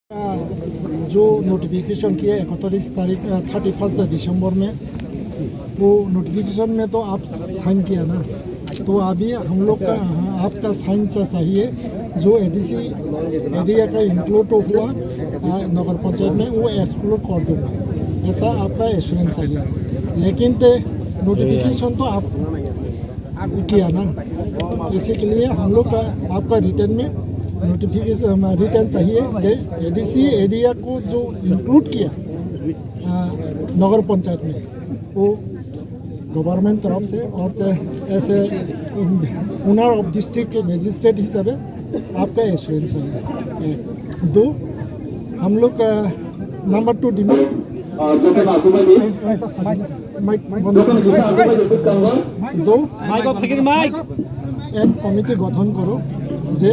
जो नोटिफिकेशन किया 31 दिसंबर में, वो नोटिफिकेशन में तो आप साइन किया ना, तो अभी हम लोग का आपका साइन चाहिए जो एडीसी एरिया का इंक्लूड हुआ नगर पंचायत में, वो एक्सक्लूड कर दूँगा, ऐसा आपका एश्योरेंस चाहिए। लेकिन तो नोटिफिकेशन तो आप किया ना, इसी के लिए हम लोग का आपका रिटर्न में नोटिफिकेशन रिटर्न चाहिए कि एडीसी एरिया को जो इंक्लूड किया नगर पंचायत में, वो गवर्नमेंट तरफ से और ऐसे ओनर ऑफ डिस्ट्रिक्ट के मजिस्ट्रेट हिसाब से आपका एश्योरेंस है। दो, हम लोग का नंबर 2 डिमांड एक कमिटी गठन करो जे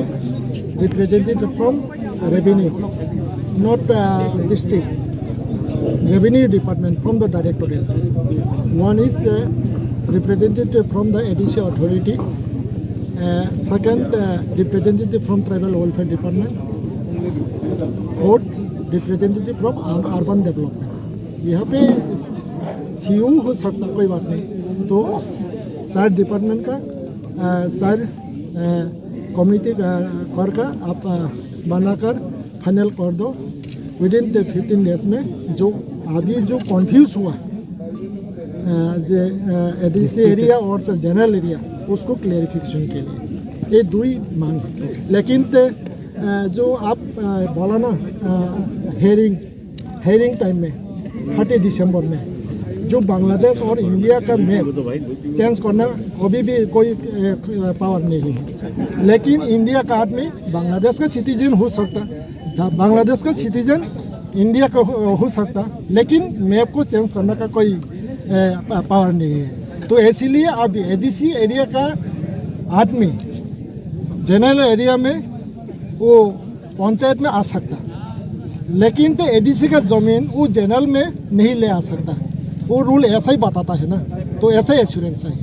representative from revenue, not district revenue department from the directorate. One is representative from the ADC authority, second representative from tribal welfare department, fourth representative from urban development. यहाँ पे CO हो सकता, कोई बात नहीं, तो सारे डिपार्टमेंट का सारे कम्युनिटी कर का आप बनाकर फाइनल कर दो विदिन 15 डेज में। जो अभी जो कंफ्यूज हुआ जो एडीसी एरिया और जनरल एरिया, उसको क्लेरिफिकेशन के लिए ये दो ही मांग। लेकिन जो आप बोला ना हेयरिंग टाइम में 30 दिसंबर में, जो बांग्लादेश और इंडिया का मैप चेंज करना कभी भी कोई पावर नहीं है, लेकिन इंडिया का आदमी बांग्लादेश का सिटीजन हो सकता, बांग्लादेश का सिटीजन इंडिया का हो सकता, लेकिन मैप को चेंज करने का कोई पावर नहीं है। तो इसीलिए अब एडीसी एरिया का आदमी जनरल एरिया में वो पंचायत में आ सकता, लेकिन तो एडीसी का ज़मीन वो जनरल में नहीं ले आ सकता। वो रूल ऐसा ही बताता है ना, तो ऐसा एश्योरेंस चाहिए।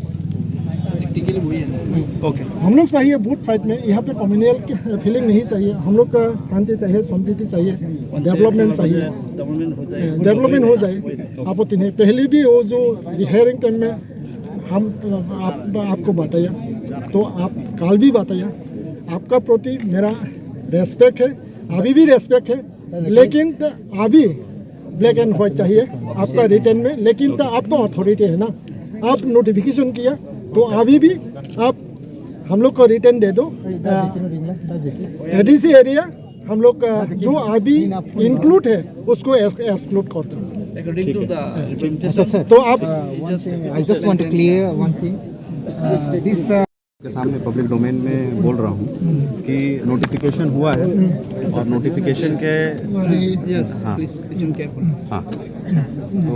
ओके, हम लोग चाहिए बोथ साइड में, यहाँ पे कम्युनल फीलिंग नहीं चाहिए, हम लोग का शांति चाहिए, समृद्धि चाहिए, डेवलपमेंट चाहिए, डेवलपमेंट हो जाए, आपत्ति नहीं। पहले भी वो जो हियरिंग टाइम में हम आपको बताया, तो आप कल भी बताया, आपका प्रति मेरा रेस्पेक्ट है, अभी भी रेस्पेक्ट है, लेकिन अभी ब्लैक एंड व्हाइट चाहिए आपका रिटर्न में। लेकिन तो आप तो अथॉरिटी है ना, आप नोटिफिकेशन किया तो अभी भी आप हम लोग को रिटर्न दे दो। एडीसी एरिया हम लोग का जो अभी इंक्लूड है उसको एक्सक्लूड कर दो। तो आप I just want to clear one thing. This के सामने पब्लिक डोमेन में बोल रहा हूँ कि नोटिफिकेशन हुआ है और नोटिफिकेशन के हाँ तो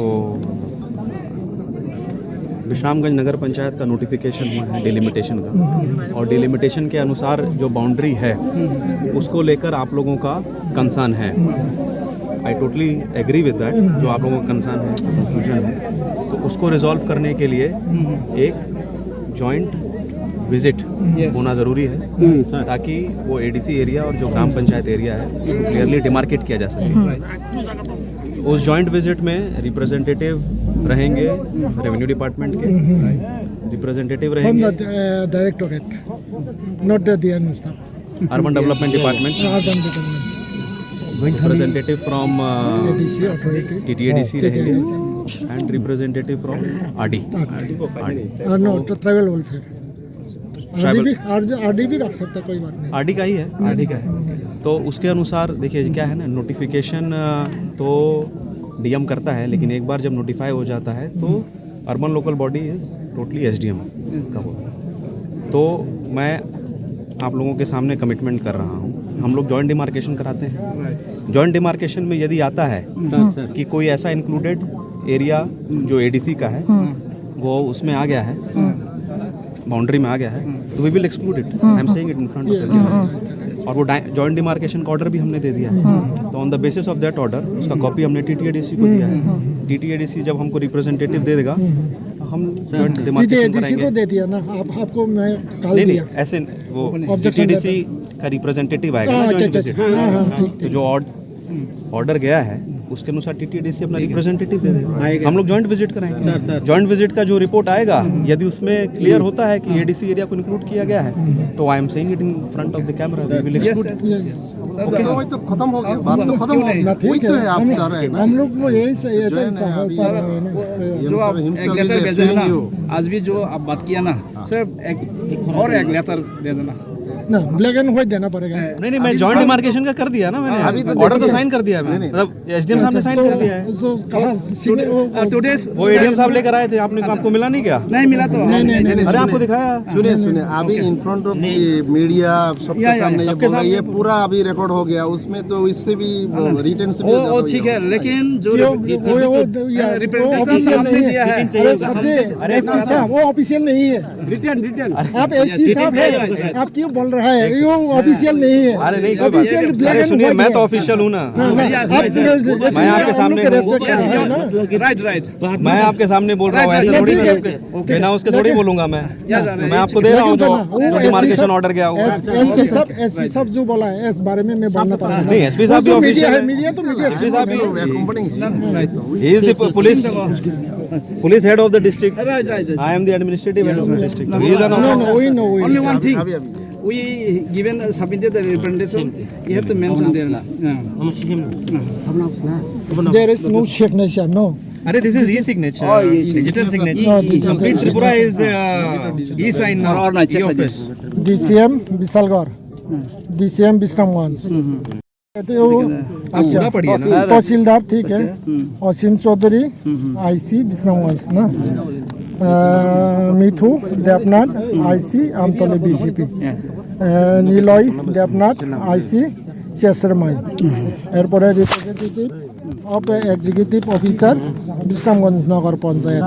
विश्रामगंज नगर पंचायत का नोटिफिकेशन हुआ है डिलिमिटेशन का, और डिलिमिटेशन के अनुसार जो बाउंड्री है उसको लेकर आप लोगों का कंसर्न है। I totally agree with that, जो आप लोगों का कंसर्न है, कंफ्यूजन है, तो उसको रिजॉल्व करने के लिए एक जॉइंट विजिट होना ज़रूरी है, ताकि वो एडीसी एरिया और जो ग्राम पंचायत एरिया है उसको क्लियरली डिमार्केट किया जा सके। उस जॉइंट विजिट में रिप्रेजेंटेटिव रहेंगे रेवेन्यू डिपार्टमेंट के, रिप्रेजेंटेटिव रहेंगे directorate, not the DN staff, urban development department, representative from TTADC रहेंगे and representative from RD, no tribal welfare, RD भी रख सकता, कोई बात नहीं, RD का ही है, RD का है। तो उसके अनुसार देखिए क्या है ना, नोटिफिकेशन तो DM करता है, लेकिन एक बार जब नोटिफाई हो जाता है तो urban local body is totally SDM का होगा। तो मैं आप लोगों के सामने कमिटमेंट कर रहा हूँ, हम लोग जॉइंट डिमार्केशन कराते हैं। जॉइंट डिमार्केशन में यदि आता है कि कोई ऐसा इंक्लूडेड एरिया जो ADC का है वो उसमें आ गया है, बाउंड्री में आ गया है, तो we will exclude it. I am saying it in front of, और वो जॉइंट डिमार्केशन का ऑर्डर भी हमने दे दिया है। तो on the basis of that order उसका कॉपी हमने TTADC को दिया है। TTADC जब हमको रिप्रेजेंटेटिव दे देगा हम जॉइंट डिमार्केशन कराएंगे। तो दे दिया ना आपको, मैं कल नहीं दिया ऐसे वो TTADC का रिप्रेजेंटेटिव आएगा ना जॉइंट विजिट, तो जो ऑर्डर गया है उसके अनुसार टीटीडीसी अपना रिप्रेजेंटेटिव दे देगा। हम लोग जॉइंट विजिट कराएंगे। जॉइंट विजिट का जो रिपोर्ट आएगा यदि उसमें क्लियर होता है कि एडीसी एरिया को इंक्लूड किया गया है तो I am saying it in front of the camera we will exclude. तो खत्म हो गया, बात तो खत्म हो गया। वही तो है, आप चाह रहे हैं ना। हम लोग वो यही से ये तो जो आप एक लेटर भेजे ना, आज भी जो आप बात किया ना, सिर्फ एक लेटर दे देना। ना ब्लैक एंड व्हाइट देना पड़ेगा। नहीं मैं जॉइंट डिमार्केशन का कर दिया ना मैंने, अभी तो ऑर्डर तो देखिए। साइन कर दिया है मैंने, मतलब एसडीएम साहब ने साइन कर दिया है। तो कहाँ टुडेस वो एडीएम साहब लेकर आए थे, आपको मिला नहीं क्या? नहीं मिला तो अरे आपको दिखाया। सुनिए अभी इन फ्रंट ऑफ द मीडिया सबके सामने ये बोल रहा है, ये पूरा अभी रिकॉर्ड हो गया, उसमें तो इससे भी रिटर्न से भी वो ज्यादा ठीक है, लेकिन जो ऑफिशियल रिप्रेजेंटेशन आपने नहीं दिया है। है, अरे एसपी साहब वो ऑफिशियल नहीं है। रिटर्न आप एसपी साहब है, आप क्यों बोल रहा है ये ऑफिशियल नहीं है। अरे नहीं कोई ऑफिशियल बात, ब्लैक अरे एंड सुनिए व्हाइट मैं है। तो ऑफिशियल हूँ ना, मैं आपके सामने राइट मैं आपके सामने बोल रहा हूँ, ऐसे थोड़ी ना बिना उसके थोड़ी बोलूंगा मैं। तो मैं आपको दे रहा हूँ जो डिमार्केशन ऑर्डर गया हुआ है। एसपी साहब जो बोला है इस बारे में मैं बोलना पड़ेगा। नहीं एसपी साहब भी जो मीडिया ऑफिशियल है, है, मीडिया तो मीडिया एसपी साहब भी company he is the police head of the district. I am the administrative head of the district. He is an No, officer. we know. Only one thing. अभी We given submitted the representation. You have to mention there. There is no signature, no. Arey, this is e-signature. Oh, e-signature. Digital signature. No, digital. Complete Tripura is e-sign now. Or not, check like E-office. DCM Bisalgor, DCM Bistamgंज। अच्छा पूरा पढ़िए ना। तहसीलदार ठीक है, असीम Chaudhary IC Bishramganj ना, Mithu Debnath IC Amtali BJP, Niloy Debnath IC Chesrimai, এরপরে representative of executive officer Bishramganj Nagar Panchayat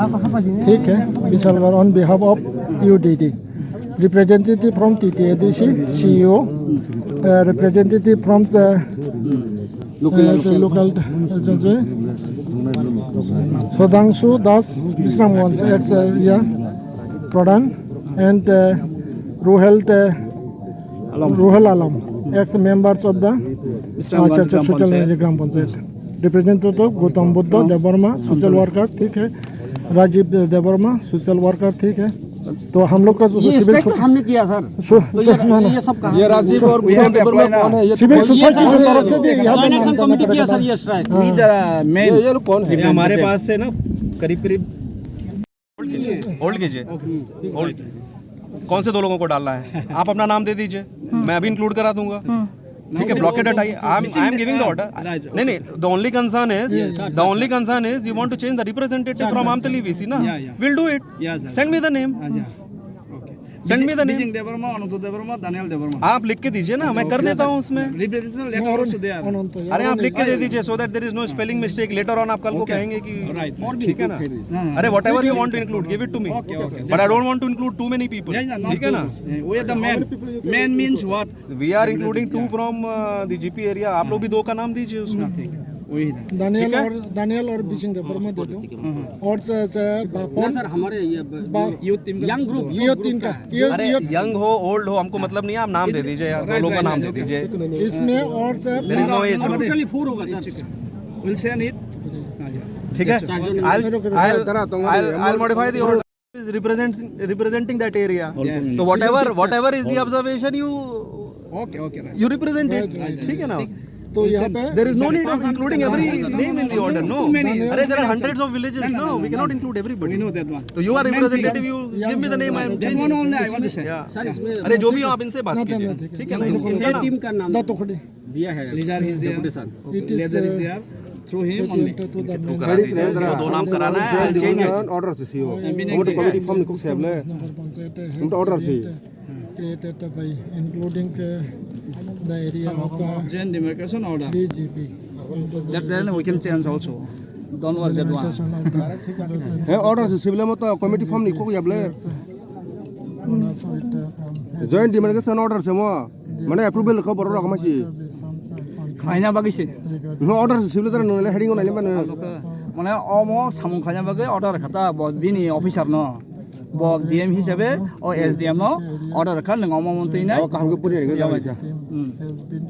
ঠিক है Bishalgarh on behalf of UDD, representative from TTADC CEO, representative from the local Sudhanshu Das Bisramgঞ্জ ex Pradhan and Ruhel Alam ex members of the social gram panchayat, representative Gautam Buddha Devarma social worker ठीक है, Rajiv Debbarma social worker ठीक है। तो हम लोग का जो civil हमने किया सर, ये सब कहा, ये राजीव और गुलाम देवर्मा कौन है? ये सिविल सोसाइटी की तरफ से भी यहाँ पे नाम फाइनेंशियल देना कमेटी किया पड़ेगा। सर ये स्ट्राइक। ये लोग कौन है? हमारे पास से ना करीब होल्ड कीजिए होल्ड। कौन से दो लोगों को डालना है आप अपना नाम दे दीजिए, मैं अभी इंक्लूड करा दूंगा। ठीक है, ब्लॉकेट हटाइए। I am giving the order. नहीं the only concern is you want to change the representative from Amtali VC ना, will do it, send me the name, send me the name. Debbarma, Ananta Debbarma, Daniel Debbarma. आप लिख के दीजिए ना, मैं कर देता हूँ उसमें। Representation letter also there. अरे आप लिख के दे दीजिए so that there is no spelling mistake, letter on आप कल को कहेंगे कि ठीक है ना। अरे whatever you want to include give it to me, but I don't want to include too many people. ठीक है ना, We are the men. Men means what? We are including 2 from the GP area. आप लोग भी 2 का नाम दीजिए उसमें। वही है। दानियल और बिशिंग देवर्मा दे दो, और ना सर हमारे ये यूथ टीम का यंग ग्रुप ये तीन का अरे यंग हो ओल्ड हो हमको मतलब नहीं है, आप नाम दे दीजिए, 2 लोगों का नाम दे दीजिए। इसमें और से there is no age group. Totally 4 होगा सर। Will send it. ठीक है, I'll modify the order is representing that area. So whatever is the observation Okay, right. you represent it. ठीक है ना। तो यहाँ पे There is no need of including every name in the order. No. अरे there are hundreds of villages. No, we cannot include everybody. We know that one. So you are representative. You give me the name. I am That changing. one only I want to say. Yeah. Sir इसमें अरे जो भी हो आप इनसे बात कीजिए। ठीक है ना, इनका से नाम। टीम का नाम दातो खड़े दिया है Leader is there. deputy sir। it is Leader is there. Through him only. to the करा दीजिए, जो 2 नाम कराना है I'll change it. ऑर्डर से सीओ वो तो कमेटी फॉर्म निको से ले नगर पंचायत उनका ऑर्डर से created by including the area of the Then demarcation order. DGP. Then we can change also. Don't worry that one. है ऑर्डर से सिविल में तो कमेटी फॉर्म निको को याबले जॉइंट डिमार्केशन ऑर्डर से मो माने अप्रूवल को बरो रकमासी खाइना बागिसे। नो ऑर्डर से सिविल तर नले हेडिंग नाइले माने माने अमो सामु खाइना बागे ऑर्डर खाता बिनि ऑफिसर न ब डीएम हिसाबे और एसडीएम न ऑर्डर खा नंग अमो मंत्री ना काम के पूरी Has been